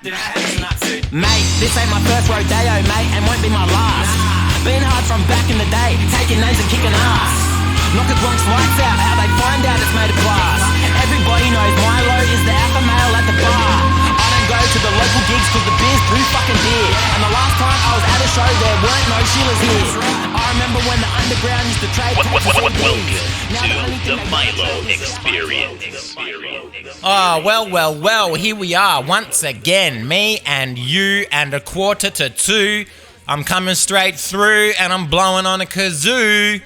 Mate, this ain't my first rodeo, mate, and won't be my last. Been hard from back in the day, taking names and kicking ass. Knockers Bronx lights out, how they find out it's made of glass. Everybody knows Milo is the alpha male at the bar. I don't go to the local gigs cause the beer's too fucking dear. And the last time I was at a show there weren't no Sheilas here. I remember when the underground used to trade tapes for CDs. Welcome to the Milo Experience. Oh, well, here we are once again, me and you and a quarter to two. I'm coming straight through and I'm blowing on a kazoo.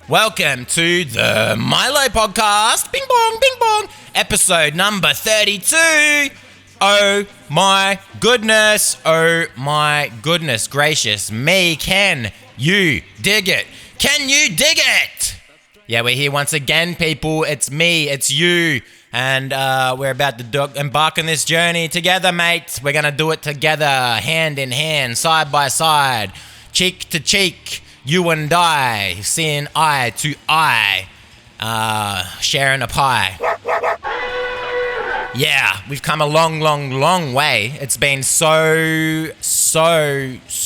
Welcome to the Milo Podcast, bing bong, episode number 32. Oh my goodness gracious me, can you dig it? Can you dig it? Yeah, we're here once again, people. It's me, it's you, and we're about to embark on this journey together, mate. We're going to do it together, hand in hand, side by side, cheek to cheek, you and I, seeing eye to eye, sharing a pie. Yeah, we've come a long way. It's been so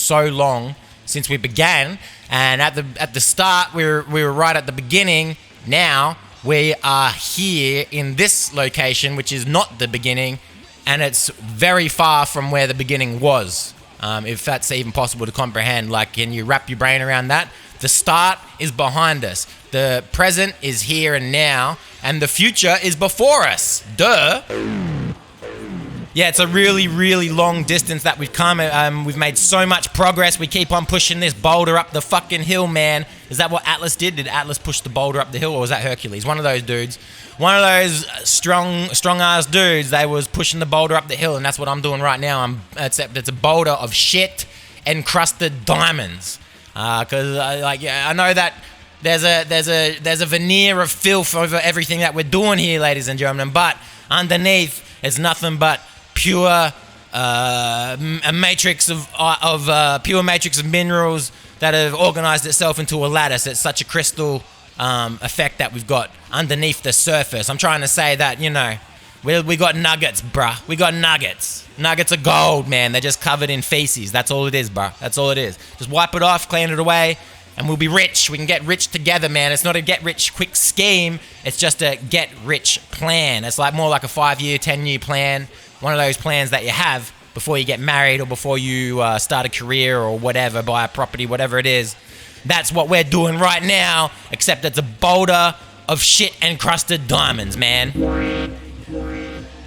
long since we began. And at the start, we were right at the beginning. Now we are here in this location, which is not the beginning, and it's very far from where the beginning was. If that's even possible to comprehend, like, can you wrap your brain around that? The start is behind us. The present is here and now, and the future is before us. Duh. Yeah, it's a really long distance that we've come. We've made so much progress. We keep on pushing this boulder up the fucking hill, man. Is that what Atlas did? Did Atlas push the boulder up the hill, or was that Hercules? One of those dudes. One of those strong-ass dudes. They was pushing the boulder up the hill, and that's what I'm doing right now. Except it's a boulder of shit-encrusted diamonds. Because I know that there's a veneer of filth over everything that we're doing here, ladies and gentlemen. But underneath, it's nothing but pure a matrix of pure matrix of minerals that have organized itself into a lattice. It's such a crystal effect that we've got underneath the surface. I'm trying to say that, you know, we got nuggets, bruh. We got nuggets. Nuggets of gold, man. They're just covered in feces. That's all it is, bruh. That's all it is. Just wipe it off, clean it away, and we'll be rich. We can get rich together, man. It's not a get-rich-quick scheme. It's just a get-rich plan. It's like more like a 5-year, 10-year plan. One of those plans that you have before you get married or before you start a career or whatever, buy a property, whatever it is. That's what we're doing right now, except it's a boulder of shit-encrusted diamonds, man.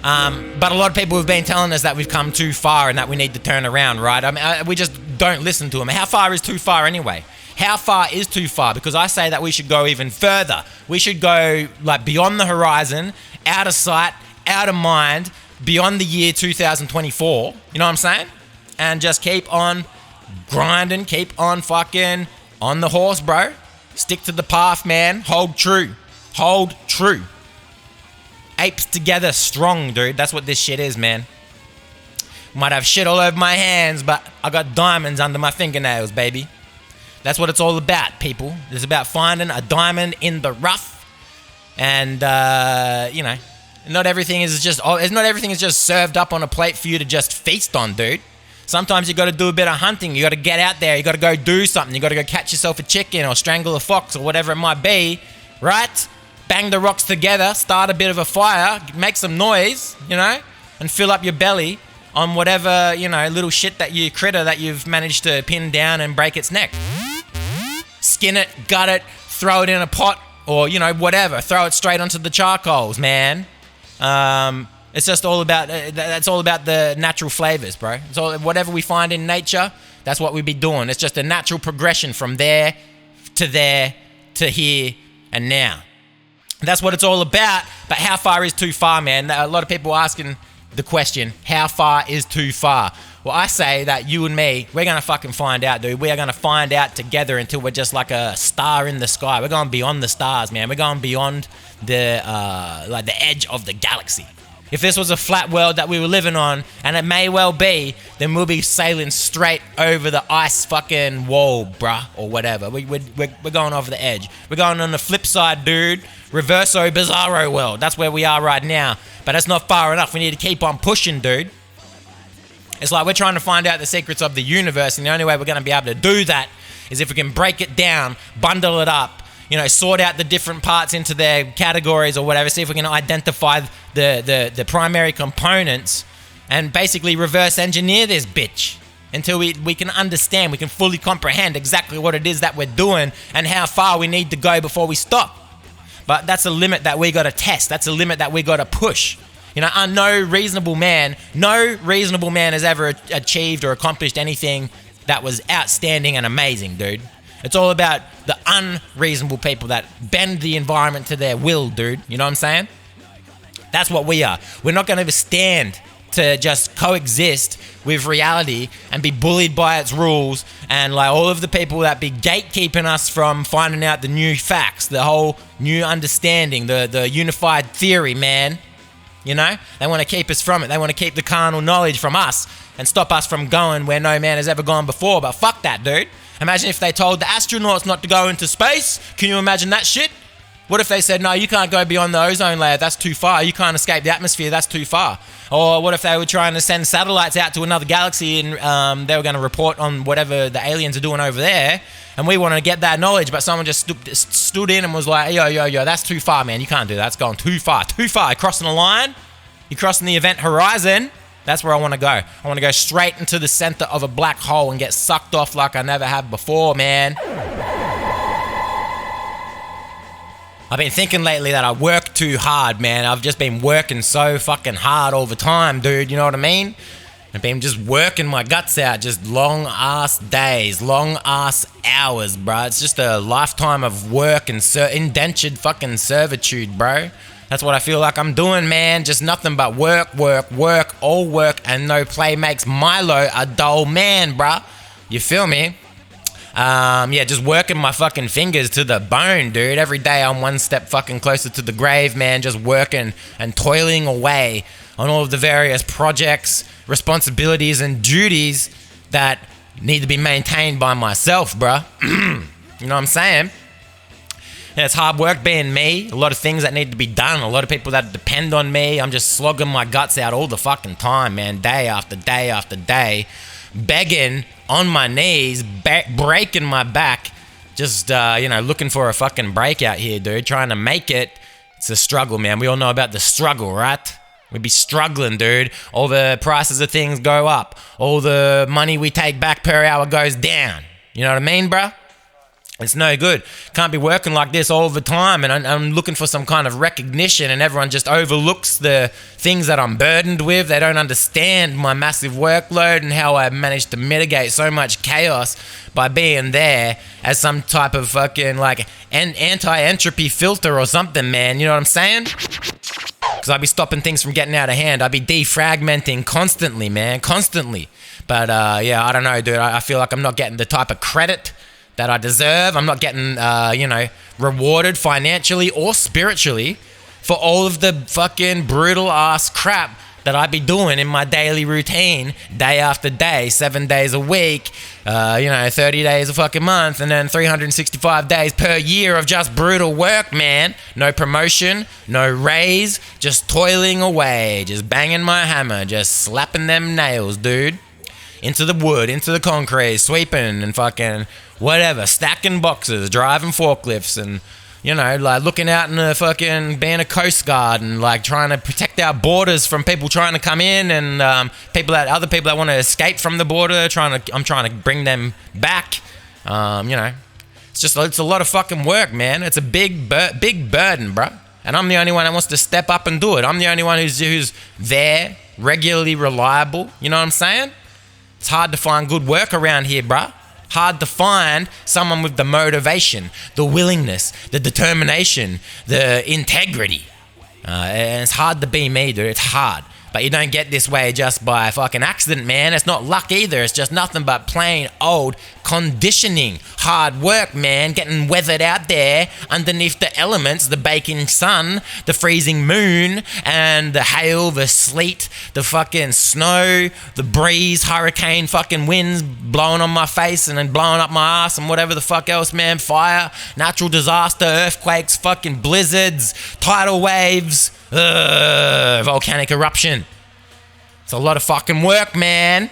But a lot of people have been telling us that we've come too far and that we need to turn around, right? I mean, we just don't listen to them. How far is too far anyway? How far is too far? Because I say that we should go even further. We should go like beyond the horizon, out of sight, out of mind, beyond the year 2024. You know what I'm saying? And just keep on grinding, keep on fucking on the horse, bro. Stick to the path, man. Hold true. Hold true. Apes together strong, dude. That's what this shit is, man. Might have shit all over my hands, but I got diamonds under my fingernails, baby. That's what it's all about, people. It's about finding a diamond in the rough. And, you know, not everything is just served up on a plate for you to just feast on, dude. Sometimes you got to do a bit of hunting. You got to get out there. You got to go do something. You got to go catch yourself a chicken or strangle a fox or whatever it might be, right? Bang the rocks together, start a bit of a fire, make some noise, you know, and fill up your belly on whatever, you know, little shit that you critter that you've managed to pin down and break its neck. Skin it, gut it, throw it in a pot or, you know, whatever. Throw it straight onto the charcoals, man. It's just all about, that's all about the natural flavors, bro. It's all, whatever we find in nature, that's what we be doing. It's just a natural progression from there to here and now. That's what it's all about. But how far is too far, man? A lot of people are asking the question, how far is too far? Well, I say that you and me, we're going to fucking find out, dude. We are going to find out together until we're just like a star in the sky. We're going beyond the stars, man. We're going beyond the like the edge of the galaxy. If this was a flat world that we were living on, and it may well be, then we'll be sailing straight over the ice fucking wall, bruh, or whatever. We're going over the edge. We're going on the flip side, dude. Reverso Bizarro world. That's where we are right now. But that's not far enough. We need to keep on pushing, dude. It's like we're trying to find out the secrets of the universe, and the only way we're going to be able to do that is if we can break it down, bundle it up, sort out the different parts into their categories or whatever, see if we can identify the primary components and basically reverse engineer this bitch until we can understand, we can fully comprehend exactly what it is that we're doing and how far we need to go before we stop. But that's a limit that we got to test. That's a limit that we got to push. No reasonable man has ever achieved or accomplished anything that was outstanding and amazing, dude. It's all about the unreasonable people that bend the environment to their will, dude. You know what I'm saying? That's what we are. We're not going to stand to just coexist with reality and be bullied by its rules and like all of the people that be gatekeeping us from finding out the new facts, the whole new understanding, the unified theory, man. They want to keep us from it. They want to keep the carnal knowledge from us and stop us from going where no man has ever gone before. But fuck that, dude. Imagine if they told the astronauts not to go into space. Can you imagine that shit? What if they said, no, you can't go beyond the ozone layer, that's too far. You can't escape the atmosphere, that's too far. Or what if they were trying to send satellites out to another galaxy and they were going to report on whatever the aliens are doing over there, and we want to get that knowledge, but someone just stood in and was like, yo, that's too far, man. You can't do that. It's going too far. You're crossing the line. You're crossing the event horizon. That's where I want to go. I want to go straight into the center of a black hole and get sucked off like I never have before, man. I've been thinking lately that I work too hard, man. I've just been working so fucking hard all the time, dude. You know what I mean? I've been just working my guts out, just long ass days, long ass hours, bro. It's just a lifetime of work and indentured fucking servitude, bro. That's what I feel like I'm doing, man. Just nothing but work, all work, and no play makes Milo a dull man, bruh. You feel me? Just working my fucking fingers to the bone, dude. Every day I'm one step fucking closer to the grave, man. Just working and toiling away on all of the various projects, responsibilities, and duties that need to be maintained by myself, bruh. You know what I'm saying? Yeah, it's hard work being me. A lot of things that need to be done. A lot of people that depend on me. I'm just slogging my guts out all the fucking time, man. Day after day after day. Begging on my knees, breaking my back. Just, looking for a fucking break out here, dude. Trying to make it. It's a struggle, man. We all know about the struggle, right? We be struggling, dude. All the prices of things go up. All the money we take back per hour goes down. You know what I mean, bruh? It's no good. Can't be working like this all the time, and I'm looking for some kind of recognition, and everyone just overlooks the things that I'm burdened with. They don't understand my massive workload and how I managed to mitigate so much chaos by being there as some type of fucking like anti-entropy filter or something, man. You know what I'm saying? Because I'd be stopping things from getting out of hand. I'd be defragmenting constantly, man, constantly. But I don't know, dude. I feel like I'm not getting the type of credit that I deserve. I'm not getting, rewarded financially or spiritually for all of the fucking brutal ass crap that I be doing in my daily routine, day after day, 7 days a week, 30 days a fucking month, and then 365 days per year of just brutal work, man. No promotion, no raise, just toiling away, just banging my hammer, just slapping them nails, dude. Into the wood, into the concrete, sweeping and fucking whatever, stacking boxes, driving forklifts, and looking out in the fucking being a coast guard and like trying to protect our borders from people trying to come in and other people that want to escape from the border. I'm trying to bring them back. It's a lot of fucking work, man. It's a big burden, bro. And I'm the only one that wants to step up and do it. I'm the only one who's there, regularly reliable. You know what I'm saying? It's hard to find good work around here, bruh. Hard to find someone with the motivation, the willingness, the determination, the integrity. And it's hard to be me, dude. It's hard. But you don't get this way just by fucking accident, man. It's not luck either. It's just nothing but plain old conditioning. Hard work, man. Getting weathered out there underneath the elements, the baking sun, the freezing moon, and the hail, the sleet, the fucking snow, the breeze, hurricane fucking winds blowing on my face and then blowing up my ass and whatever the fuck else, man. Fire, natural disaster, earthquakes, fucking blizzards, tidal waves, volcanic eruption. It's a lot of fucking work, man.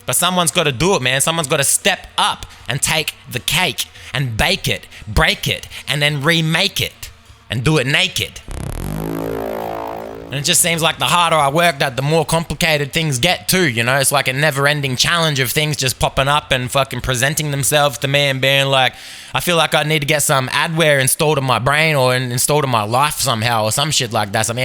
But someone's got to do it, man. Someone's got to step up and take the cake and bake it, break it, and then remake it and do it naked. And it just seems like the harder I work, that the more complicated things get too, you know? It's like a never-ending challenge of things just popping up and fucking presenting themselves to me and being like, I feel like I need to get some adware installed in my brain or installed in my life somehow or some shit like that, some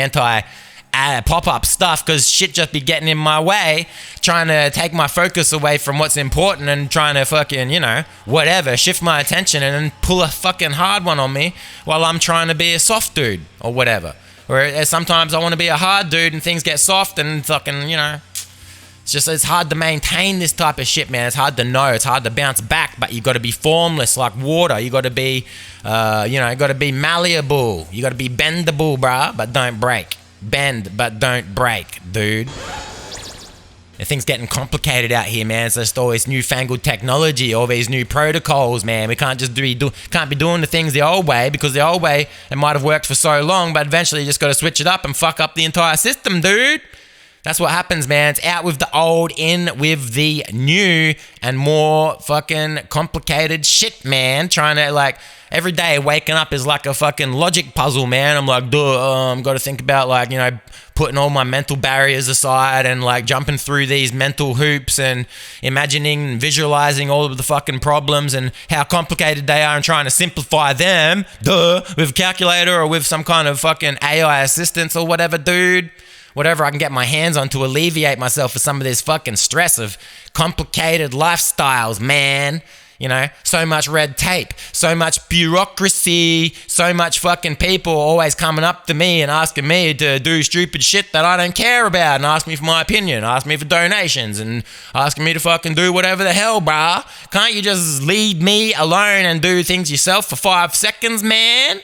pop-up stuff, because shit just be getting in my way, trying to take my focus away from what's important and trying to fucking, you know, whatever, shift my attention and then pull a fucking hard one on me while I'm trying to be a soft dude or whatever. Or sometimes I want to be a hard dude and things get soft and fucking, you know, it's hard to maintain this type of shit, man. It's hard to know, it's hard to bounce back, but you got to be formless like water. You got to be, you got to be malleable. You got to be bendable, bruh, but don't break. Bend, but don't break, dude. Things getting complicated out here, man. It's just all this newfangled technology, all these new protocols, man. We can't just can't be doing the things the old way, because the old way, it might have worked for so long, but eventually you just got to switch it up and fuck up the entire system, dude. That's what happens, man. It's out with the old, in with the new and more fucking complicated shit, man. Trying to, like, every day waking up is like a fucking logic puzzle, man. I'm like, got to think about, like, you know, putting all my mental barriers aside and, like, jumping through these mental hoops and imagining and visualizing all of the fucking problems and how complicated they are and trying to simplify them, with a calculator or with some kind of fucking AI assistance or whatever, dude. Whatever I can get my hands on to alleviate myself for some of this fucking stress of complicated lifestyles, man. You know, so much red tape, so much bureaucracy, so much fucking people always coming up to me and asking me to do stupid shit that I don't care about and ask me for my opinion, ask me for donations and asking me to fucking do whatever the hell, brah. Can't you just leave me alone and do things yourself for 5 seconds, man?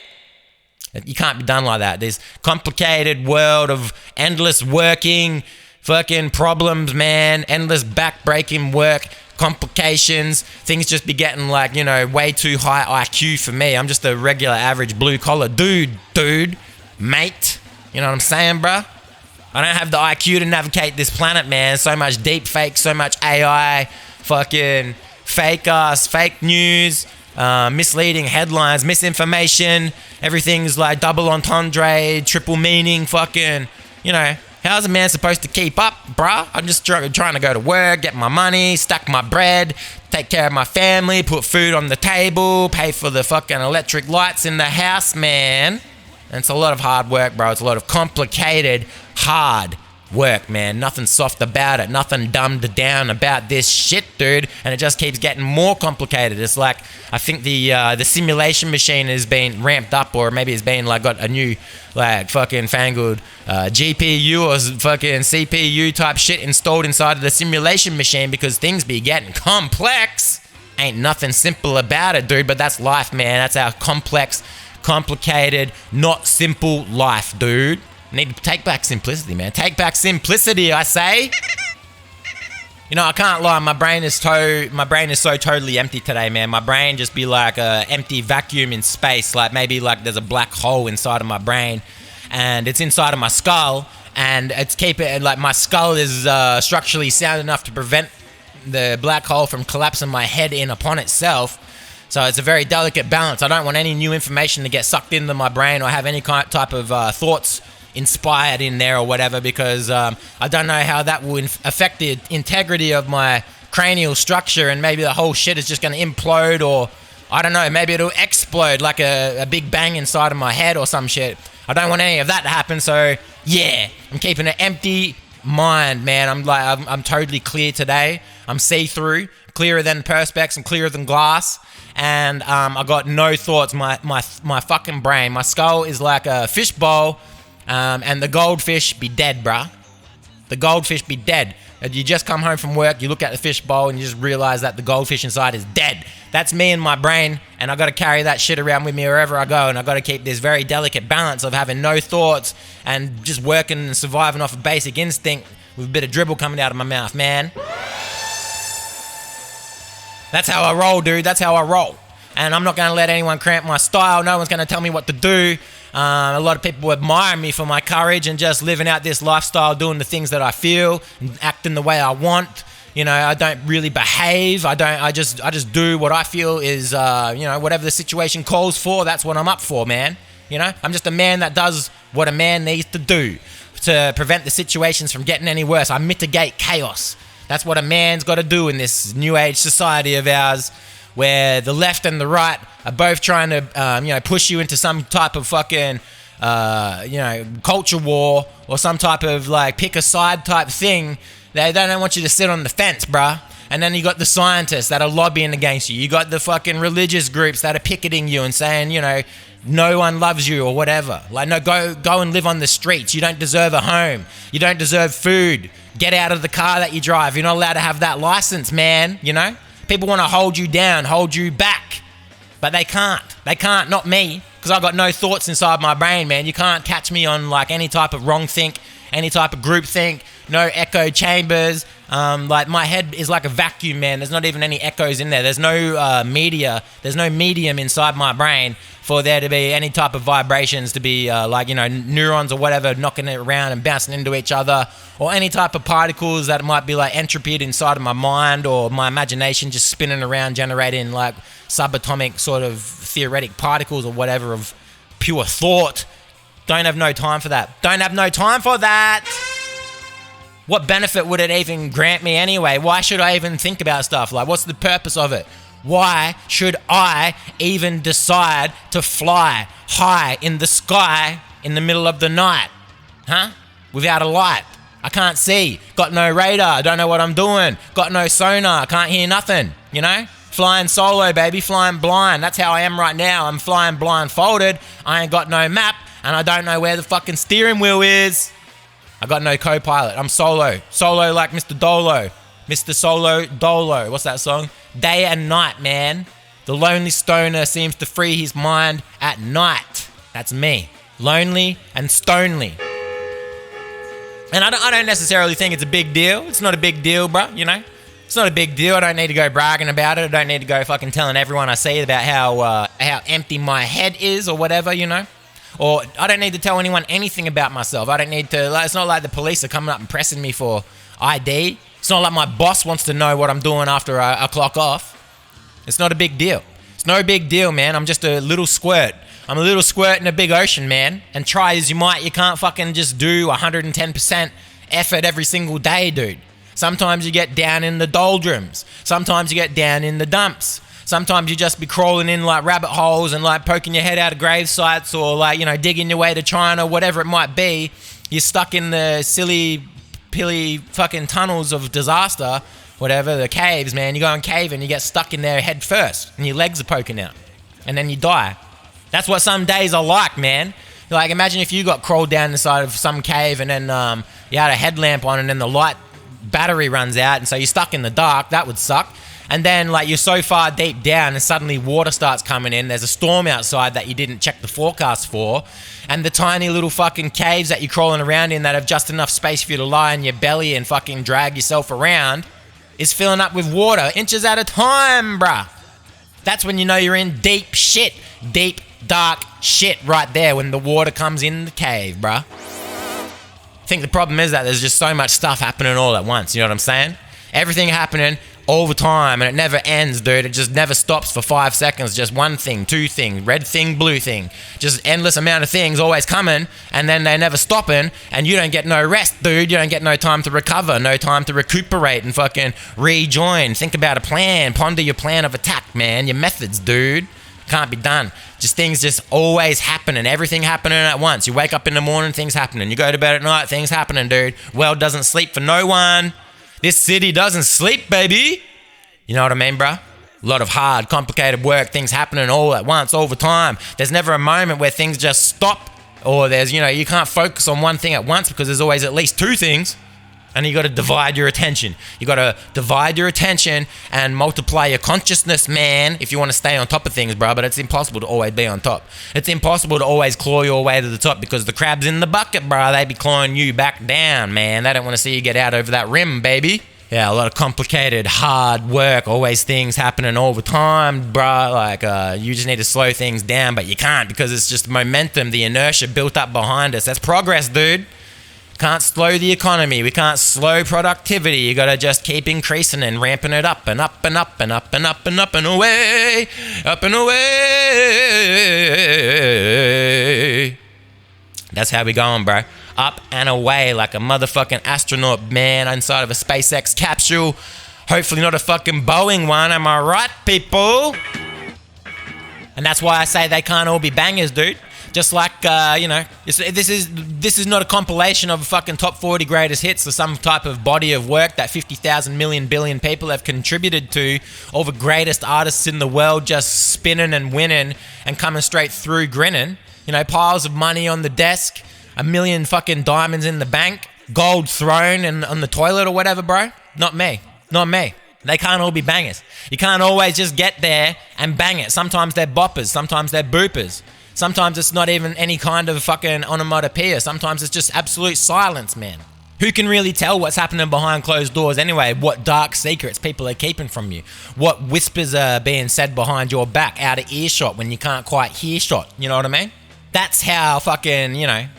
You can't be done like that. This complicated world of endless working fucking problems, man. Endless back-breaking work, complications. Things just be getting, like, you know, way too high IQ for me. I'm just a regular average blue-collar dude, mate. You know what I'm saying, bruh? I don't have the IQ to navigate this planet, man. So much deep fake, so much AI, fucking fake news. Misleading headlines, misinformation, everything's like double entendre, triple meaning, fucking, you know, how's a man supposed to keep up, bruh? I'm just trying to go to work, get my money, stack my bread, take care of my family, put food on the table, pay for the fucking electric lights in the house, man. And it's a lot of hard work, bro. It's a lot of complicated, hard work, man. Nothing soft about it, nothing dumbed down about this shit, dude. And it just keeps getting more complicated. It's like, I think the simulation machine has been ramped up, or maybe it's been like got a new, like, fucking fangled GPU or fucking CPU type shit installed inside of the simulation machine, because things be getting complex. Ain't nothing simple about it, dude. But that's life, man. That's our complex, complicated, not simple life, dude. Need to take back simplicity, man. Take back simplicity, I say. You know, I can't lie. My brain is so totally empty today, man. My brain just be like a empty vacuum in space. Like, maybe like there's a black hole inside of my brain, and it's inside of my skull, and like, my skull is structurally sound enough to prevent the black hole from collapsing my head in upon itself. So it's a very delicate balance. I don't want any new information to get sucked into my brain or have any type of thoughts inspired in there or whatever, because I don't know how that will affect the integrity of my cranial structure, and maybe the whole shit is just going to implode, or I don't know, maybe it'll explode like a big bang inside of my head or some shit. I don't want any of that to happen, so yeah, I'm keeping an empty mind, man. I'm totally clear today. I'm see-through, clearer than perspex and clearer than glass, and I got no thoughts. My fucking brain, my skull is like a fishbowl. And the goldfish be dead, bruh. The goldfish be dead. You just come home from work, you look at the fish bowl, and you just realize that the goldfish inside is dead. That's me and my brain, and I got to carry that shit around with me wherever I go, and I got to keep this very delicate balance of having no thoughts and just working and surviving off of basic instinct with a bit of dribble coming out of my mouth, man. That's how I roll, dude. That's how I roll. and I'm not going to let anyone cramp my style. No one's going to tell me what to do. A lot of people admire me for my courage and just living out this lifestyle, doing the things that I feel, and acting the way I want. You know, I don't really behave. I just do what I feel is, whatever the situation calls for, that's what I'm up for, man. You know, I'm just a man that does what a man needs to do to prevent the situations from getting any worse. I mitigate chaos. That's what a man's got to do in this new age society of ours, where the left and the right are both trying to, push you into some type of fucking, culture war or some type of like pick a side type thing. They don't want you to sit on the fence, bruh. And then you got the scientists that are lobbying against you. You got the fucking religious groups that are picketing you and saying, no one loves you or whatever. Like, no, go and live on the streets. You don't deserve a home. You don't deserve food. Get out of the car that you drive. You're not allowed to have that license, man, People want to hold you down, hold you back. But they can't. They can't, not me, because I got no thoughts inside my brain, man. You can't catch me on, like, any type of wrong think, any type of group think, no echo chambers. Like, my head is like a vacuum, man. There's not even any echoes in there. There's no media. There's no medium inside my brain for there to be any type of vibrations to be neurons or whatever knocking it around and bouncing into each other, or any type of particles that might be like entropy inside of my mind or my imagination just spinning around generating like subatomic sort of theoretic particles or whatever of pure thought. Don't have no time for that. Don't have no time for that. What benefit would it even grant me anyway? Why should I even think about stuff? Like, what's the purpose of it? Why should I even decide to fly high in the sky in the middle of the night? Huh? Without a light. I can't see. Got no radar. Don't know what I'm doing. Got no sonar. Can't hear nothing. Flying solo, baby. Flying blind. That's how I am right now. I'm flying blindfolded. I ain't got no map, and I don't know where the fucking steering wheel is. I got no co-pilot. I'm solo. Solo like Mr. Dolo. Mr. Solo Dolo. What's that song? Day and night, man. The lonely stoner seems to free his mind at night. That's me. Lonely and stonely. And I don't necessarily think it's a big deal. It's not a big deal, bro, It's not a big deal. I don't need to go bragging about it. I don't need to go fucking telling everyone I see about how empty my head is or whatever, Or I don't need to tell anyone anything about myself. I don't need to, it's not like the police are coming up and pressing me for ID. It's not like my boss wants to know what I'm doing after I clock off. It's not a big deal. It's no big deal, man. I'm just a little squirt. I'm a little squirt in a big ocean, man. And try as you might, you can't fucking just do 110% effort every single day, dude. Sometimes you get down in the doldrums. Sometimes you get down in the dumps. Sometimes you just be crawling in like rabbit holes and like poking your head out of grave sites or like, digging your way to China, whatever it might be. You're stuck in the silly, pilly fucking tunnels of disaster, whatever, the caves, man. You go in cave and you get stuck in there head first and your legs are poking out and then you die. That's what some days are like, man. Like, imagine if you got crawled down the side of some cave and then you had a headlamp on and then the light battery runs out and so you're stuck in the dark. That would suck. And then, like, you're so far deep down and suddenly water starts coming in. There's a storm outside that you didn't check the forecast for. And the tiny little fucking caves that you're crawling around in that have just enough space for you to lie on your belly and fucking drag yourself around is filling up with water inches at a time, bruh. That's when you know you're in deep shit. Deep, dark shit right there when the water comes in the cave, bruh. I think the problem is that there's just so much stuff happening all at once. You know what I'm saying? Everything happening all the time, and it never ends, dude. It just never stops for 5 seconds. Just one thing, two things, red thing, blue thing. Just endless amount of things always coming, and then they're never stopping, and you don't get no rest, dude. You don't get no time to recover, no time to recuperate and fucking rejoin. Think about a plan. Ponder your plan of attack, man. Your methods, dude. Can't be done. Just things just always happening. Everything happening at once. You wake up in the morning, things happening. You go to bed at night, things happening, dude. World doesn't sleep for no one. This city doesn't sleep, baby. You know what I mean, bruh? A lot of hard, complicated work, things happening all at once, all the time. There's never a moment where things just stop or there's, you can't focus on one thing at once because there's always at least two things. And you got to divide your attention. You got to divide your attention and multiply your consciousness, man, if you want to stay on top of things, bro. But it's impossible to always be on top. It's impossible to always claw your way to the top because the crab's in the bucket, bro. They be clawing you back down, man. They don't want to see you get out over that rim, baby. Yeah, a lot of complicated, hard work, always things happening all the time, bruh. Like, you just need to slow things down, but you can't because it's just momentum, the inertia built up behind us. That's progress, dude. Can't slow the economy. We can't slow productivity. You gotta just keep increasing and ramping it up and up and up and up and up and up and away. Up and away. That's how we going, bro. Up and away like a motherfucking astronaut, man, inside of a SpaceX capsule. Hopefully not a fucking Boeing one, am I right, people? And that's why I say they can't all be bangers, dude. Just like, this is not a compilation of a fucking top 40 greatest hits or some type of body of work that 50,000 million billion people have contributed to. All the greatest artists in the world just spinning and winning and coming straight through grinning. Piles of money on the desk, 1 million fucking diamonds in the bank, gold throne and on the toilet or whatever, bro. Not me. They can't all be bangers. You can't always just get there and bang it. Sometimes they're boppers. Sometimes they're boopers. Sometimes it's not even any kind of fucking onomatopoeia. Sometimes it's just absolute silence, man. Who can really tell what's happening behind closed doors anyway? What dark secrets people are keeping from you? What whispers are being said behind your back, out of earshot when you can't quite hear shot? You know what I mean? That's how fucking,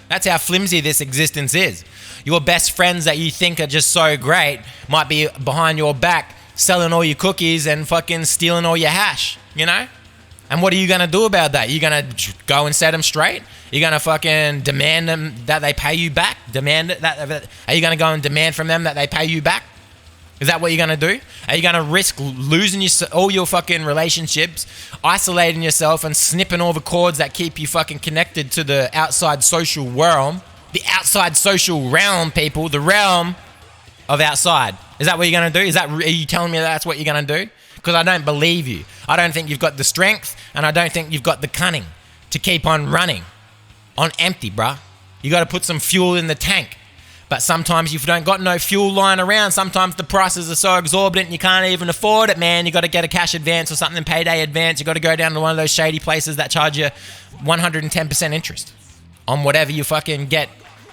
that's how flimsy this existence is. Your best friends that you think are just so great might be behind your back selling all your cookies and fucking stealing all your hash, And what are you going to do about that? You going to go and set them straight? You're going to fucking demand them that they pay you back? Are you going to go and demand from them that they pay you back? Is that what you're going to do? Are you going to risk losing all your fucking relationships, isolating yourself and snipping all the cords that keep you fucking connected to the outside social realm? The outside social realm, people. The realm of outside. Is that what you're going to do? Are you telling me that's what you're going to do? Because I don't believe you. I don't think you've got the strength and I don't think you've got the cunning to keep on running on empty, bruh. You got to put some fuel in the tank. But sometimes if you don't got no fuel lying around, sometimes the prices are so exorbitant you can't even afford it, man. You got to get a cash advance or something, payday advance. You got to go down to one of those shady places that charge you 110% interest on whatever you fucking get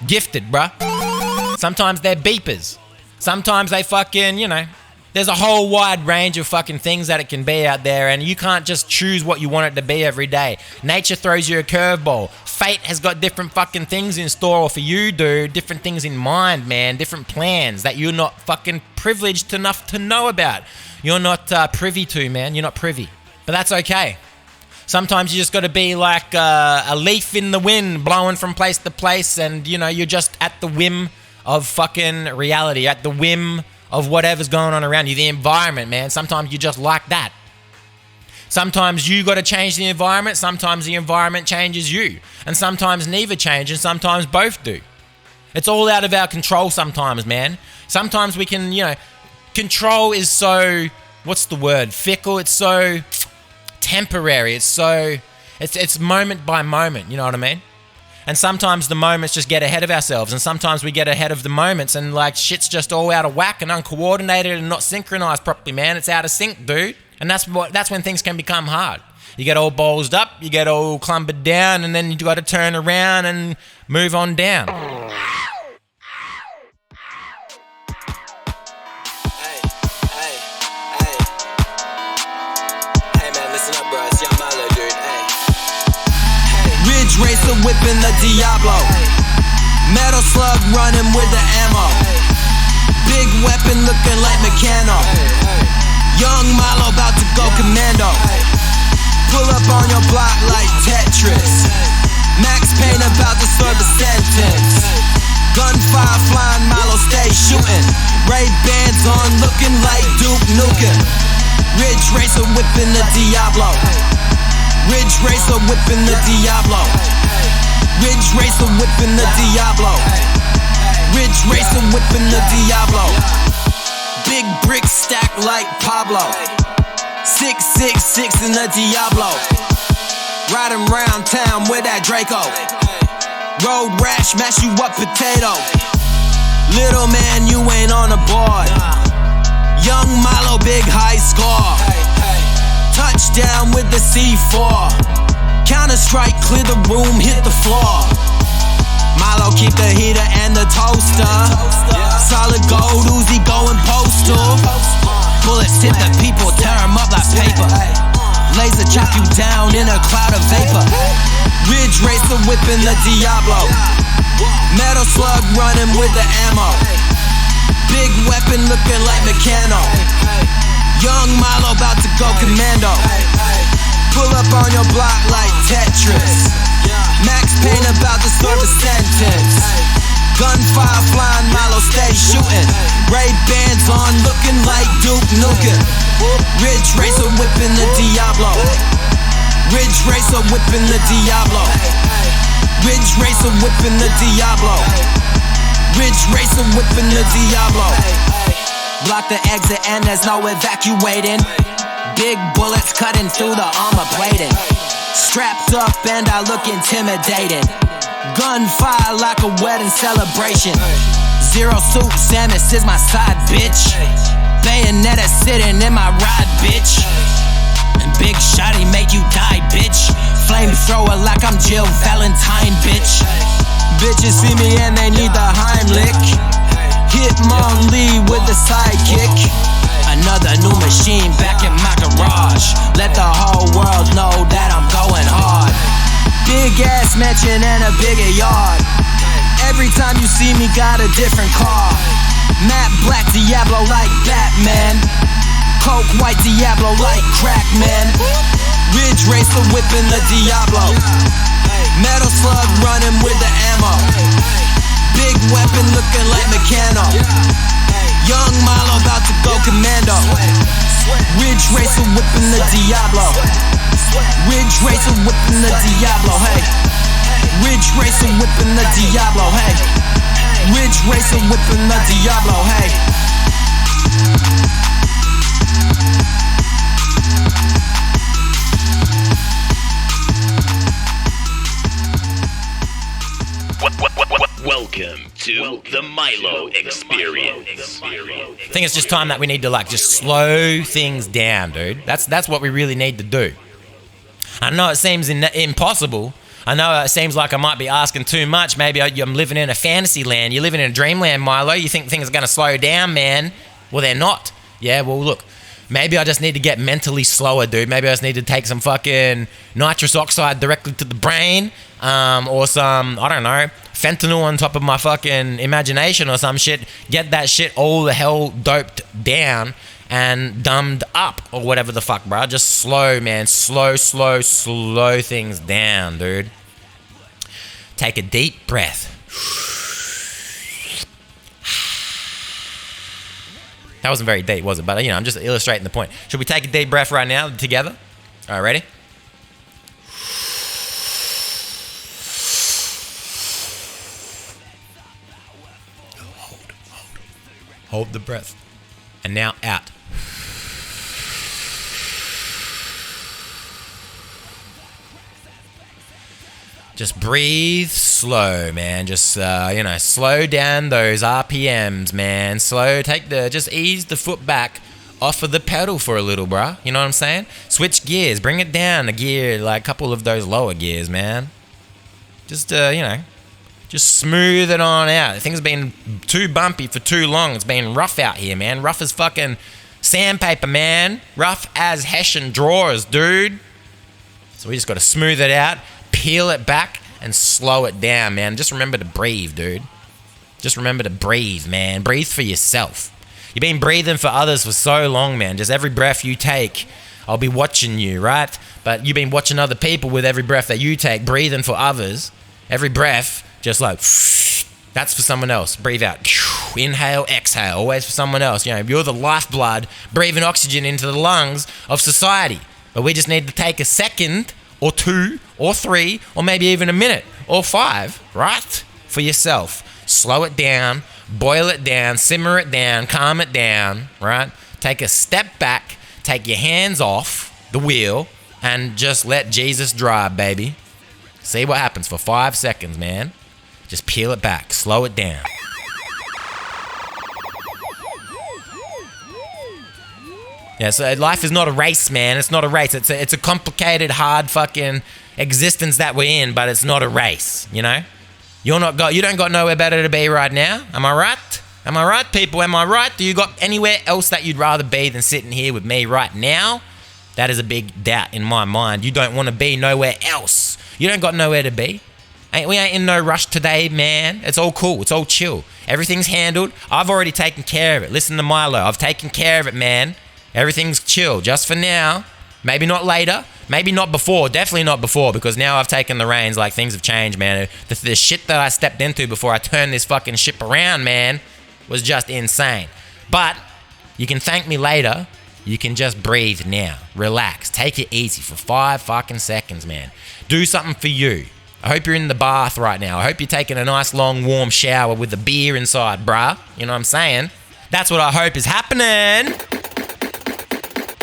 gifted, bruh. Sometimes they're beepers. Sometimes they fucking, there's a whole wide range of fucking things that it can be out there, and you can't just choose what you want it to be every day. Nature throws you a curveball. Fate has got different fucking things in store for you, dude. Different things in mind, man. Different plans that you're not fucking privileged enough to know about. You're not privy to, man. You're not privy. But that's okay. Sometimes you just got to be like a leaf in the wind blowing from place to place, and, you're just at the whim of fucking reality, at the whim of whatever's going on around you, the environment, man. Sometimes you just like that. Sometimes you got to change the environment. Sometimes the environment changes you. And sometimes neither change and sometimes both do. It's all out of our control sometimes, man. Sometimes we can, control is so, what's the word? Fickle. It's so temporary. It's moment by moment. You know what I mean? And sometimes the moments just get ahead of ourselves, and sometimes we get ahead of the moments, and like shit's just all out of whack and uncoordinated and not synchronized properly, man. It's out of sync, dude. And that's when things can become hard. You get all ballsed up, you get all clumbered down, and then you got to turn around and move on down. Racer whipping the Diablo, metal slug running with the ammo, big weapon looking like Meccano, young Milo about to go commando, pull up on your block like Tetris, Max Payne about to serve a sentence, gunfire flying, Milo stay shooting, Ray-Bans on looking like Duke Nukem, Ridge Racer whipping the Diablo, Ridge Racer whipping the Diablo, Ridge Racer whipping the Diablo, Ridge Racer whipping the Diablo, big brick stack like Pablo, 666 in the Diablo, riding round town with that Draco, road rash mash you up potato, little man you ain't on the board, young Milo big high score, touchdown with the C4. Counter-Strike, clear the room, hit the floor. Milo keep the heater and the toaster. Solid gold Uzi going postal. Bullets hit the people, tear them up like paper. Laser chop you down in a cloud of vapor. Ridge racer whipping the Diablo. Metal slug running with the ammo. Big weapon looking like Meccano. Young Milo about to go commando. Pull up on your block like Tetris. Max Payne about to serve a sentence. Gunfire flying, Milo stay shooting. Ray-Bans on looking like Duke Nukem. Ridge racer whipping the Diablo. Ridge racer whipping the Diablo. Ridge racer whipping the Diablo. Ridge racer whipping the Diablo. Block the exit and there's no evacuating. Big bullets cutting through the armor plating. Strapped up and I look intimidating. Gunfire like a wedding celebration. Zero suit, Samus is my side bitch. Bayonetta sitting in my ride bitch. And big shotty make you die bitch. Flamethrower like I'm Jill Valentine bitch. Bitches see me and they need the Heimlich. Hitmonlee with the sidekick. Another new machine back in my garage. Let the whole world know that I'm going hard. Big ass mansion and a bigger yard. Every time you see me got a different car. Matte black Diablo like Batman. Coke white Diablo like crack man. Ridge racer whipping the Diablo. Metal slug running with the ammo. Big weapon looking like Meccano. Young Milo about to go commando. Ridge racer whipping the Diablo. Ridge racer whipping the Diablo, hey. Ridge racer whipping the Diablo, hey. Ridge racer whipping the Diablo, hey. Welcome to the Milo Experience. I think it's just time that we need to just slow things down, dude. That's what we really need to do. I know it seems impossible. I know it seems like I might be asking too much. Maybe I'm living in a fantasy land. You're living in a dreamland, Milo. You think things are going to slow down, man. Well, they're not. Yeah, well, look. Maybe I just need to get mentally slower, dude. Maybe I just need to take some fucking nitrous oxide directly to the brain. Or some, I don't know, fentanyl on top of my fucking imagination or some shit. Get that shit all the hell doped down and dumbed up or whatever the fuck, bro. Just slow, man. Slow things down, dude. Take a deep breath. That wasn't very deep, was it? But, I'm just illustrating the point. Should we take a deep breath right now together? All right, ready? Hold the breath. And now out. Just breathe slow, man. Just, slow down those RPMs, man. Just ease the foot back off of the pedal for a little, bruh. You know what I'm saying? Switch gears. Bring it down a gear, like a couple of those lower gears, man. Just, just smooth it on out. Things have been too bumpy for too long. It's been rough out here, man. Rough as fucking sandpaper, man. Rough as Hessian drawers, dude. So we just got to smooth it out, peel it back, and slow it down, man. Just remember to breathe, dude. Just remember to breathe, man. Breathe for yourself. You've been breathing for others for so long, man. Just every breath you take, I'll be watching you, right? But you've been watching other people with every breath that you take, breathing for others. Every breath, just like, that's for someone else. Breathe out. Inhale, exhale. Always for someone else. You're the lifeblood, breathing oxygen into the lungs of society. But we just need to take a second or two or three or maybe even a minute or 5, right? For yourself. Slow it down, boil it down, simmer it down, calm it down, right? Take a step back, take your hands off the wheel, and just let Jesus drive, baby. See what happens for 5 seconds, man. Just peel it back, slow it down. Yeah, so life is not a race, man. It's not a race. It's a complicated, hard fucking existence that we're in, but it's not a race, You don't got nowhere better to be right now. Am I right? Am I right, people? Am I right? Do you got anywhere else that you'd rather be than sitting here with me right now? That is a big doubt in my mind. You don't want to be nowhere else. You don't got nowhere to be. We ain't in no rush today, man. It's all cool. It's all chill. Everything's handled. I've already taken care of it. Listen to Milo. I've taken care of it, man. Everything's chill. Just for now. Maybe not later. Maybe not before. Definitely not before, because now I've taken the reins. Like, things have changed, man. The shit that I stepped into before I turned this fucking ship around, man, was just insane. But you can thank me later. You can just breathe now. Relax. Take it easy for 5 fucking seconds, man. Do something for you. I hope you're in the bath right now. I hope you're taking a nice long warm shower with a beer inside, bruh. You know what I'm saying? That's what I hope is happening.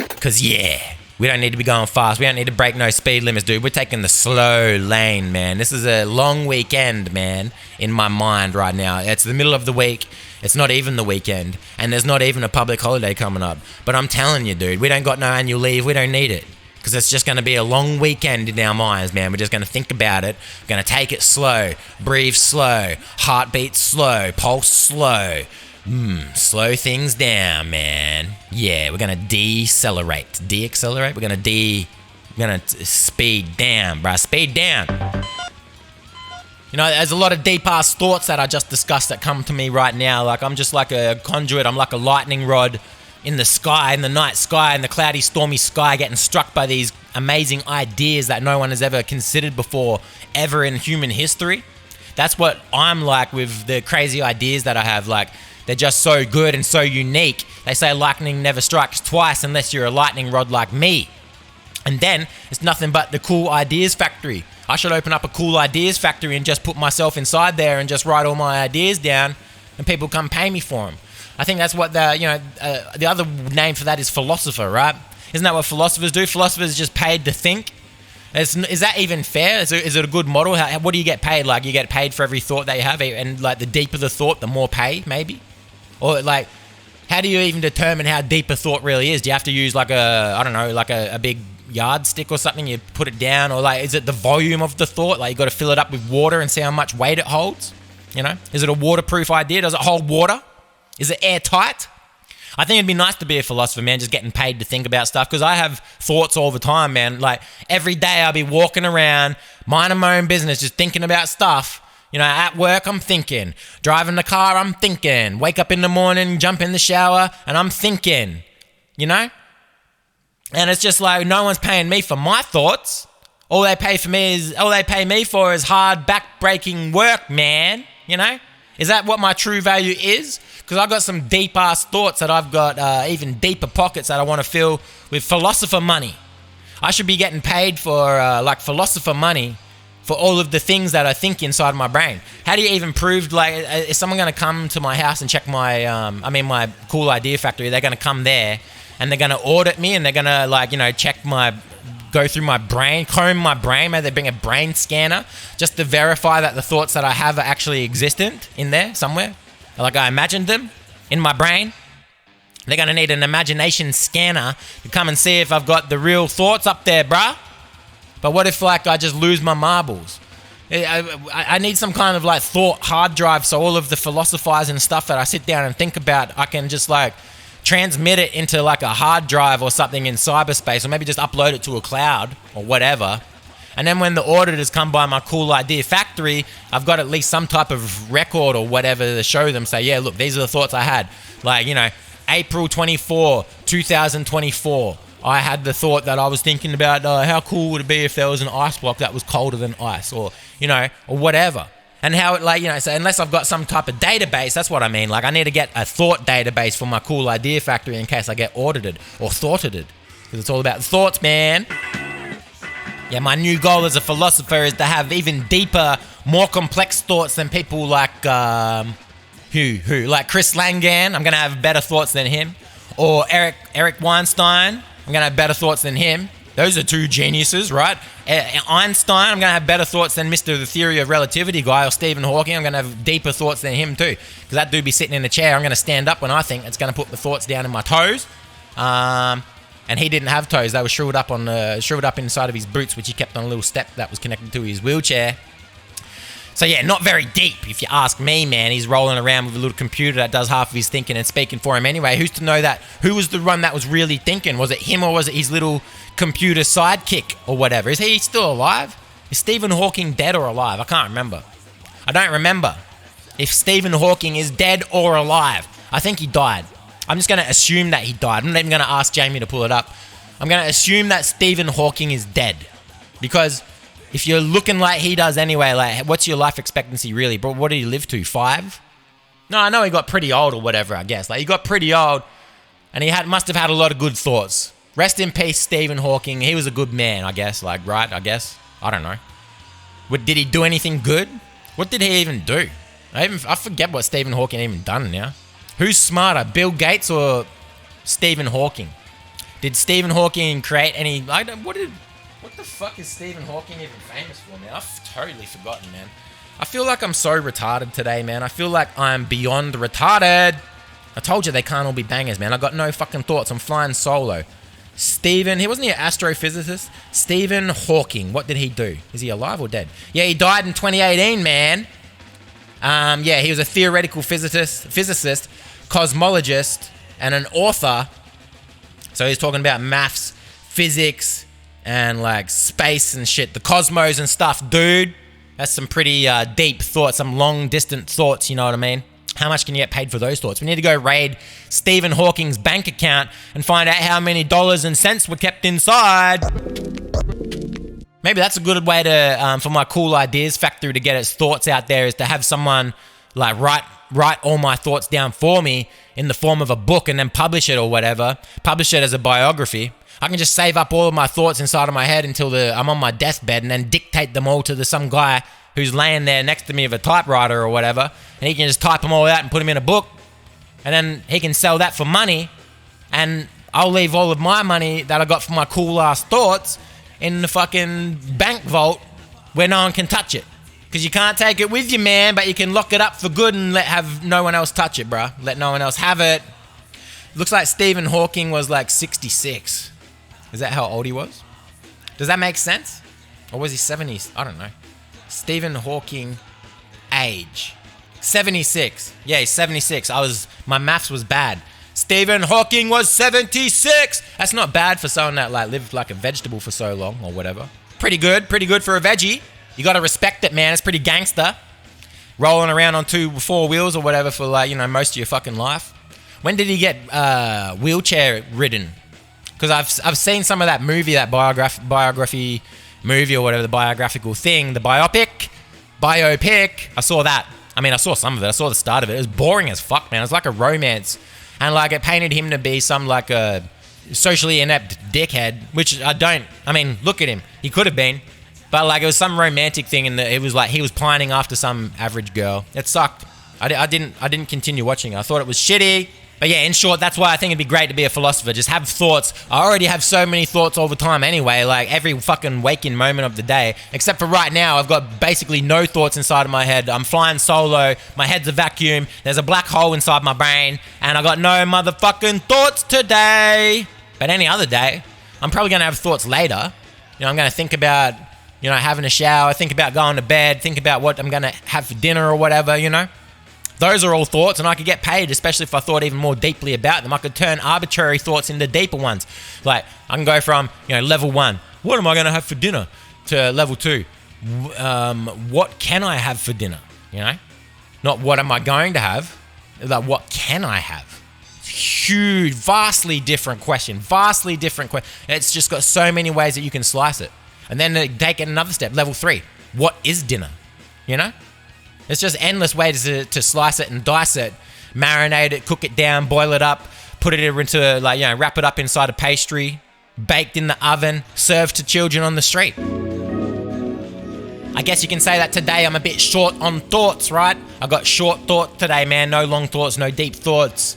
Because, yeah, we don't need to be going fast. We don't need to break no speed limits, dude. We're taking the slow lane, man. This is a long weekend, man, in my mind right now. It's the middle of the week. It's not even the weekend. And there's not even a public holiday coming up. But I'm telling you, dude, we don't got no annual leave. We don't need it. Because it's just going to be a long weekend in our minds, man. We're just going to think about it. We're going to take it slow. Breathe slow. Heartbeat slow. Pulse slow. Slow things down, man. Yeah, we're going to decelerate. De-accelerate? We're going to speed down, bruh. Speed down. You know, there's a lot of deep-ass thoughts that I just discussed that come to me right now. Like, I'm just like a conduit. I'm like a lightning rod in the sky, in the night sky, in the cloudy, stormy sky, getting struck by these amazing ideas that no one has ever considered before, ever in human history. That's what I'm like with the crazy ideas that I have. Like, they're just so good and so unique. They say lightning never strikes twice unless you're a lightning rod like me. And then it's nothing but the cool ideas factory. I should open up a cool ideas factory and just put myself inside there and just write all my ideas down, and people come pay me for them. I think that's what the other name for that is philosopher, right? Isn't that what philosophers do? Philosophers just paid to think. Is that even fair? Is it a good model? What do you get paid? Like, you get paid for every thought that you have, and like the deeper the thought, the more pay, maybe? Or like, how do you even determine how deep a thought really is? Do you have to use like a big yardstick or something? You put it down, or like, is it the volume of the thought? Like, you got to fill it up with water and see how much weight it holds. You know, is it a waterproof idea? Does it hold water? Is it airtight? I think it'd be nice to be a philosopher, man, just getting paid to think about stuff, because I have thoughts all the time, man. Like, every day I'll be walking around, minding my own business, just thinking about stuff. You know, at work, I'm thinking. Driving the car, I'm thinking. Wake up in the morning, jump in the shower, and I'm thinking. You know? And it's just like, no one's paying me for my thoughts. All they pay me for is hard, back-breaking work, man. You know? Is that what my true value is? Because I've got some deep-ass thoughts that I've got even deeper pockets that I want to fill with philosopher money. I should be getting paid for, like, philosopher money for all of the things that I think inside my brain. How do you even prove, like, is someone going to come to my house and check my cool idea factory? They're going to come there and they're going to audit me, and they're going to, like, you know, go through my brain, comb my brain. Maybe they bring a brain scanner just to verify that the thoughts that I have are actually existent in there somewhere. Like, I imagined them in my brain. They're going to need an imagination scanner to come and see if I've got the real thoughts up there, bruh. But what if, like, I just lose my marbles? I need some kind of, like, thought hard drive, so all of the philosophizing stuff that I sit down and think about, I can just, like, transmit it into, like, a hard drive or something in cyberspace, or maybe just upload it to a cloud or whatever. And then when the auditors come by my cool idea factory, I've got at least some type of record or whatever to show them, say, yeah, look, these are the thoughts I had. Like, you know, April 24, 2024. I had the thought that I was thinking about how cool would it be if there was an ice block that was colder than ice, or, you know, or whatever. And how it, like, you know, so unless I've got some type of database, that's what I mean. Like, I need to get a thought database for my cool idea factory in case I get audited or thoughted. Because it's all about thoughts, man. Yeah, my new goal as a philosopher is to have even deeper, more complex thoughts than people like, like Chris Langan. I'm going to have better thoughts than him. Or Eric Weinstein. I'm going to have better thoughts than him. Those are two geniuses, right? Einstein, I'm going to have better thoughts than Mr. The Theory of Relativity guy, or Stephen Hawking. I'm going to have deeper thoughts than him too. Because that dude be sitting in a chair. I'm going to stand up when I think. It's going to put the thoughts down in my toes. And he didn't have toes. They were shriveled up inside of his boots, which he kept on a little step that was connected to his wheelchair. So yeah, not very deep if you ask me, man. He's rolling around with a little computer that does half of his thinking and speaking for him anyway. Who's to know that? Who was the one that was really thinking? Was it him or was it his little computer sidekick or whatever? Is he still alive? Is Stephen Hawking dead or alive? I can't remember. I don't remember if Stephen Hawking is dead or alive. I think he died. I'm just going to assume that he died. I'm not even going to ask Jamie to pull it up. I'm going to assume that Stephen Hawking is dead. Because if you're looking like he does anyway, like, what's your life expectancy really? But what did he live to, 5? No, I know he got pretty old or whatever, I guess. Like, he got pretty old, and he must have had a lot of good thoughts. Rest in peace, Stephen Hawking. He was a good man, I guess. Like, right, I guess. I don't know. Did he do anything good? What did he even do? I forget what Stephen Hawking even done now. Who's smarter, Bill Gates or Stephen Hawking? Did Stephen Hawking create any... What the fuck is Stephen Hawking even famous for, man? I've totally forgotten, man. I feel like I'm so retarded today, man. I feel like I'm beyond retarded. I told you they can't all be bangers, man. I got no fucking thoughts. I'm flying solo. Wasn't he an astrophysicist? Stephen Hawking, what did he do? Is he alive or dead? Yeah, he died in 2018, man. Yeah, he was a theoretical physicist, cosmologist, and an author. So he's talking about maths, physics, and like space and shit, the cosmos and stuff, dude. That's some pretty deep thoughts, some long distant thoughts, you know what I mean? How much can you get paid for those thoughts? We need to go raid Stephen Hawking's bank account and find out how many dollars and cents were kept inside. Maybe that's a good way to, for my cool ideas factory to get its thoughts out there, is to have someone like write all my thoughts down for me in the form of a book and then publish it or whatever. Publish it as a biography. I can just save up all of my thoughts inside of my head until I'm on my deathbed and then dictate them all to some guy who's laying there next to me with a typewriter or whatever. And he can just type them all out and put them in a book. And then he can sell that for money. And I'll leave all of my money that I got from my cool ass thoughts in the fucking bank vault where no one can touch it. Because you can't take it with you, man, but you can lock it up for good and have no one else touch it, bruh. Let no one else have it. Looks like Stephen Hawking was like 66. Is that how old he was? Does that make sense? Or was he 70s? I don't know. Stephen Hawking age. 76. Yeah, he's 76. My maths was bad. Stephen Hawking was 76. That's not bad for someone that like lived like a vegetable for so long or whatever. Pretty good for a veggie. You gotta respect it, man. It's pretty gangster. Rolling around on 4 wheels or whatever for like, most of your fucking life. When did he get wheelchair ridden? Because I've seen some of that movie, that biography movie or whatever, the biographical thing, the biopic. I saw that. I mean, I saw some of it. I saw the start of it. It was boring as fuck, man. It was like a romance. And like it painted him to be some like a socially inept dickhead, which look at him. He could have been. But like it was some romantic thing and it was like he was pining after some average girl. It sucked. I didn't continue watching it. I thought it was shitty. But yeah, in short, that's why I think it'd be great to be a philosopher. Just have thoughts. I already have so many thoughts all the time anyway, like every fucking waking moment of the day. Except for right now, I've got basically no thoughts inside of my head. I'm flying solo. My head's a vacuum. There's a black hole inside my brain. And I got no motherfucking thoughts today. But any other day, I'm probably going to have thoughts later. I'm going to think about, having a shower, think about going to bed, think about what I'm going to have for dinner or whatever, Those are all thoughts, and I could get paid, especially if I thought even more deeply about them. I could turn arbitrary thoughts into deeper ones. Like, I can go from, level 1, what am I going to have for dinner, to level 2, what can I have for dinner, Not what am I going to have, like what can I have? Huge, vastly different question. It's just got so many ways that you can slice it. And then take it another step, level 3, what is dinner, It's just endless ways to slice it and dice it, marinate it, cook it down, boil it up, put it into wrap it up inside a pastry, baked in the oven, served to children on the street. I guess you can say that today I'm a bit short on thoughts, right? I got short thought today, man. No long thoughts, no deep thoughts.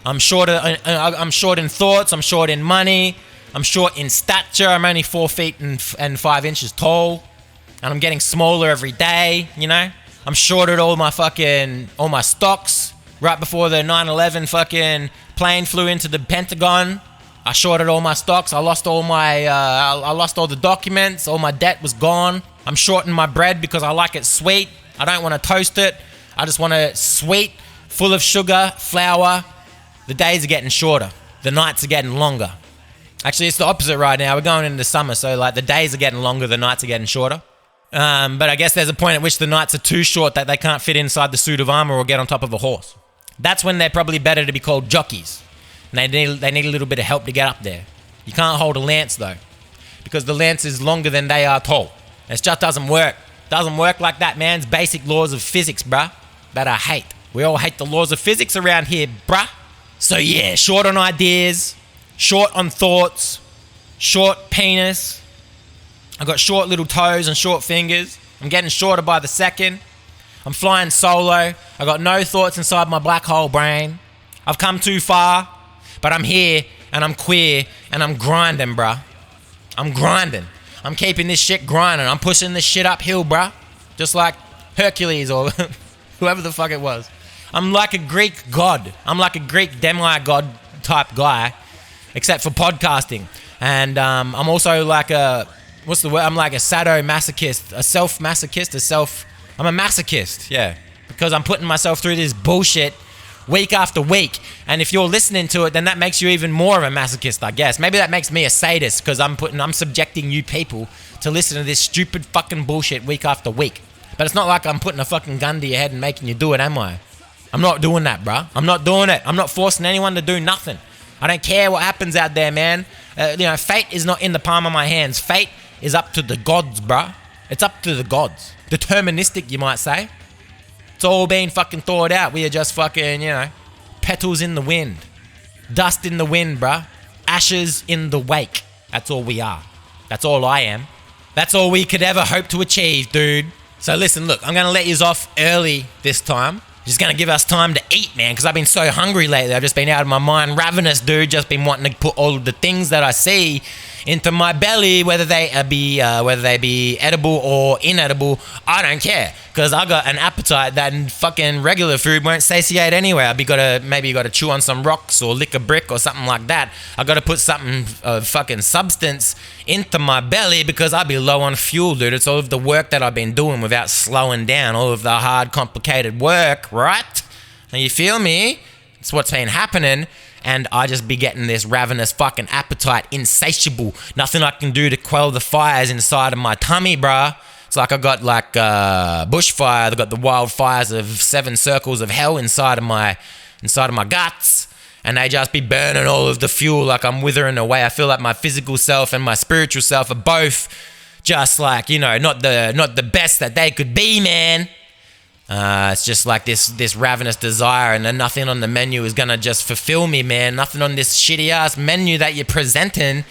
I'm short in thoughts. I'm short in money. I'm short in stature. I'm only 4 feet and 5 inches tall, and I'm getting smaller every day. I'm shorted all my stocks right before the 9/11 fucking plane flew into the Pentagon. I shorted all my stocks. I lost all the documents. All my debt was gone. I'm shorting my bread because I like it sweet. I don't want to toast it. I just want it sweet, full of sugar, flour. The days are getting shorter. The nights are getting longer. Actually, it's the opposite right now. We're going into summer, so like the days are getting longer, the nights are getting shorter. But I guess there's a point at which the nights are too short that they can't fit inside the suit of armor or get on top of a horse. That's when they're probably better to be called jockeys. And they need a little bit of help to get up there. You can't hold a lance though, because the lance is longer than they are tall. It just doesn't work. Doesn't work like that, man. It's basic laws of physics, bruh, that I hate. We all hate the laws of physics around here, bruh. So yeah, short on ideas, short on thoughts, short penis. I got short little toes and short fingers. I'm getting shorter by the second. I'm flying solo. I got no thoughts inside my black hole brain. I've come too far, but I'm here and I'm queer and I'm grinding, bruh. I'm grinding. I'm keeping this shit grinding. I'm pushing this shit uphill, bruh. Just like Hercules or whoever the fuck it was. I'm like a Greek god. I'm like a Greek demigod type guy, except for podcasting. And I'm also like a, what's the word? I'm like a sadomasochist, a self-masochist, I'm a masochist, yeah. Because I'm putting myself through this bullshit week after week. And if you're listening to it, then that makes you even more of a masochist, I guess. Maybe that makes me a sadist because I'm subjecting you people to listen to this stupid fucking bullshit week after week. But it's not like I'm putting a fucking gun to your head and making you do it, am I? I'm not doing that, bruh. I'm not doing it. I'm not forcing anyone to do nothing. I don't care what happens out there, man. Fate is not in the palm of my hands. Fate is up to the gods, bruh. It's up to the gods. Deterministic, you might say. It's all been fucking thought out. We are just fucking, petals in the wind. Dust in the wind, bruh. Ashes in the wake. That's all we are. That's all I am. That's all we could ever hope to achieve, dude. So listen, look, I'm going to let you off early this time. Just going to give us time to eat, man, because I've been so hungry lately. I've just been out of my mind, ravenous, dude. Just been wanting to put all of the things that I see into my belly, whether they be edible or inedible. I don't care, because I got an appetite that fucking regular food won't satiate anyway. Maybe you got to chew on some rocks or lick a brick or something like that. I got to put something fucking substance into my belly because I'll be low on fuel, dude. It's all of the work that I've been doing without slowing down, all of the hard, complicated work, right? Now you feel me? It's what's been happening. And I just be getting this ravenous fucking appetite, insatiable. Nothing I can do to quell the fires inside of my tummy, bruh. It's like I got like bushfire. I got the wildfires of 7 circles of hell inside of my guts. And they just be burning all of the fuel like I'm withering away. I feel like my physical self and my spiritual self are both just like, not the best that they could be, man. It's just like this ravenous desire, and then nothing on the menu is gonna just fulfill me, man. Nothing on this shitty ass menu that you're presenting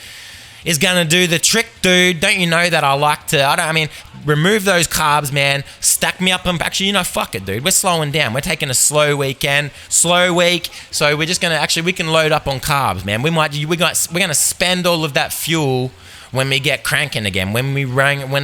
is gonna do the trick, dude. Don't you know that I like to? Remove those carbs, man. Stack me up and actually, fuck it, dude. We're slowing down. We're taking a slow week. So we're just gonna we can load up on carbs, man. We're gonna spend all of that fuel when we get cranking again, when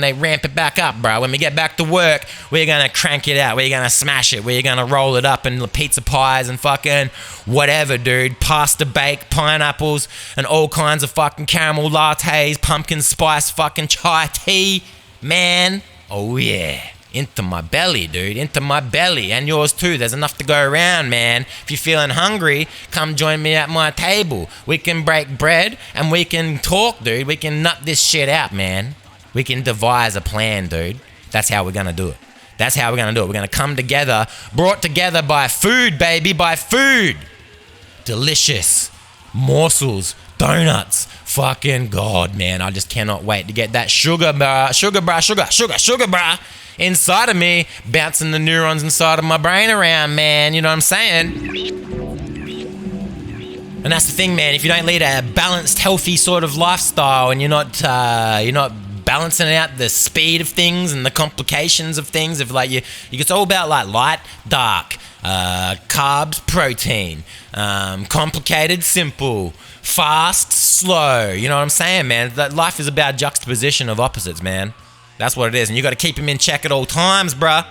they ramp it back up, bro. When we get back to work, we're gonna crank it out. We're gonna smash it. We're gonna roll it up in pizza pies and fucking whatever, dude. Pasta bake, pineapples, and all kinds of fucking caramel lattes, pumpkin spice fucking chai tea, man. Oh yeah. Into my belly, dude. Into my belly. And yours too. There's enough to go around, man. If you're feeling hungry, come join me at my table. We can break bread and we can talk, dude. We can nut this shit out, man. We can devise a plan, dude. That's how we're gonna do it. That's how we're gonna do it. We're gonna come together, brought together by food, baby, by food. Delicious morsels, donuts. Fucking God, man. I just cannot wait to get that sugar, bruh. Inside of me, bouncing the neurons inside of my brain around, man. You know what I'm saying? And that's the thing, man. If you don't lead a balanced, healthy sort of lifestyle, and you're not balancing out the speed of things and the complications of things, it's all about like light, dark, carbs, protein, complicated, simple, fast, slow. You know what I'm saying, man? That life is about juxtaposition of opposites, man. That's what it is. And you got to keep them in check at all times, bruh.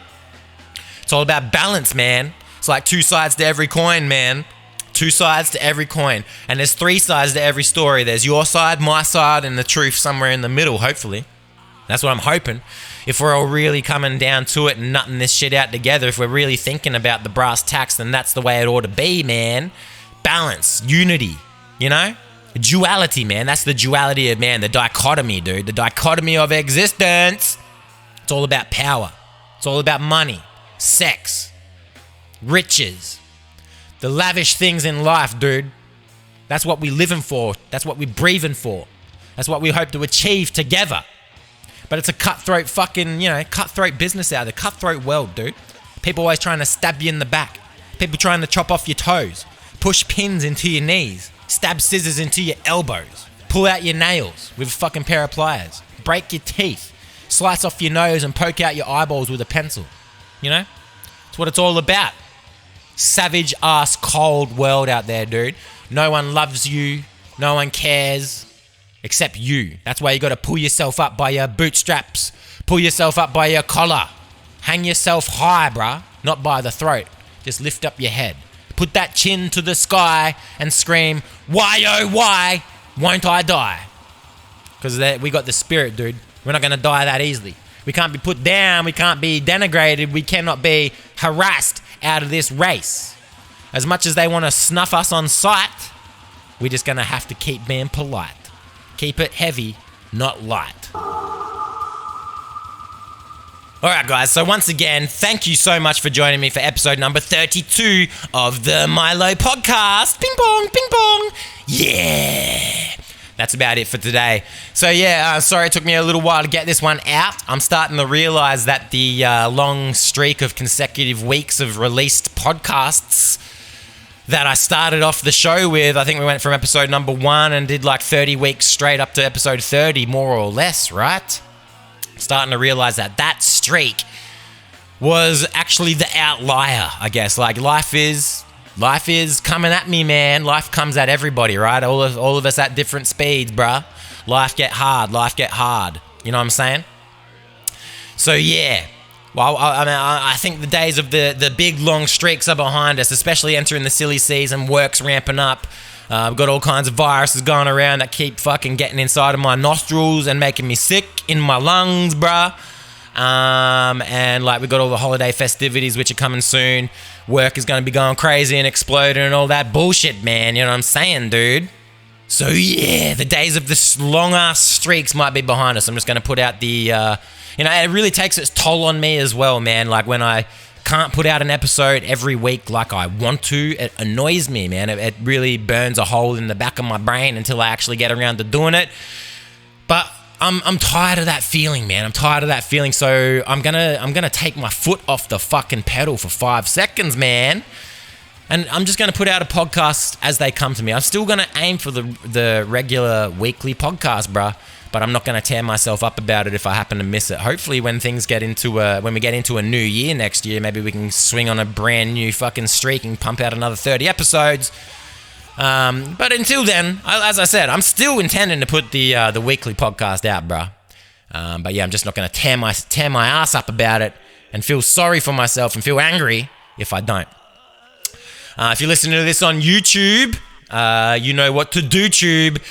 It's all about balance, man. It's like 2 sides to every coin, man. 2 sides to every coin. And there's 3 sides to every story. There's your side, my side, and the truth somewhere in the middle, hopefully. That's what I'm hoping. If we're all really coming down to it and nutting this shit out together, if we're really thinking about the brass tacks, then that's the way it ought to be, man. Balance, unity, you know? Duality, man. That's the duality of man, the dichotomy, dude. The dichotomy of existence. It's all about power. It's all about money, sex, riches, the lavish things in life, dude. That's what we're living for. That's what we're breathing for. That's what we hope to achieve together. But it's a cutthroat fucking, cutthroat business out there. Cutthroat world, dude. People always trying to stab you in the back. People trying to chop off your toes. Push pins into your knees. Stab scissors into your elbows. Pull out your nails with a fucking pair of pliers. Break your teeth. Slice off your nose and poke out your eyeballs with a pencil. You know? That's what it's all about. Savage ass cold world out there, dude. No one loves you. No one cares. Except you. That's why you got to pull yourself up by your bootstraps. Pull yourself up by your collar. Hang yourself high, bruh. Not by the throat. Just lift up your head. Put that chin to the sky and scream, why oh why won't I die? Because we got the spirit, dude. We're not going to die that easily. We can't be put down. We can't be denigrated. We cannot be harassed out of this race. As much as they want to snuff us on sight, we're just going to have to keep being polite. Keep it heavy, not light. Alright guys, so once again, thank you so much for joining me for episode number 32 of the Milo Podcast. Ping pong, ping pong. Yeah. That's about it for today. So yeah, sorry it took me a little while to get this one out. I'm starting to realize that the long streak of consecutive weeks of released podcasts that I started off the show with, I think we went from episode number 1 and did like 30 weeks straight up to episode 30, more or less, right? Starting to realize that streak was actually the outlier, I guess. Like life is coming at me, man. Life comes at everybody, right? All of us at different speeds, bruh. Life get hard. You know what I'm saying? So yeah. Well, I think the days of the big long streaks are behind us, especially entering the silly season. Work's ramping up. I've got all kinds of viruses going around that keep fucking getting inside of my nostrils and making me sick in my lungs, bruh. And like we got all the holiday festivities which are coming soon. Work is going to be going crazy and exploding and all that bullshit, man. You know what I'm saying, dude? So yeah, the days of this long ass streaks might be behind us. I'm just going to put out the, it really takes its toll on me as well, man. Like when I can't put out an episode every week like I want to, it annoys me, man. It really burns a hole in the back of my brain until I actually get around to doing it. But I'm tired of that feeling, man. I'm tired of that feeling. So I'm gonna take my foot off the fucking pedal for 5 seconds, man. And I'm just gonna put out a podcast as they come to me. I'm still gonna aim for the regular weekly podcast, bruh. But I'm not gonna tear myself up about it if I happen to miss it. Hopefully, when we get into a new year next year, maybe we can swing on a brand new fucking streak and pump out another 30 episodes. But until then, as I said, I'm still intending to put the weekly podcast out, bruh. But yeah, I'm just not going to tear my ass up about it and feel sorry for myself and feel angry if I don't. If you're listening to this on YouTube, you know what to do, tube.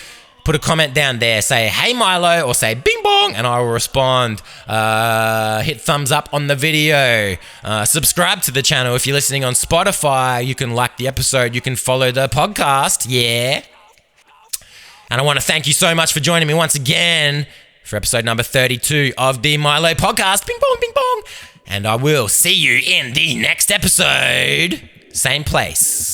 Put a comment down there, say, hey Milo, or say bing bong, and I will respond. Hit thumbs up on the video. Subscribe to the channel. If you're listening on Spotify, you can like the episode. You can follow the podcast. Yeah. And I want to thank you so much for joining me once again for episode number 32 of the Milo Podcast. Bing bong, bing bong. And I will see you in the next episode. Same place.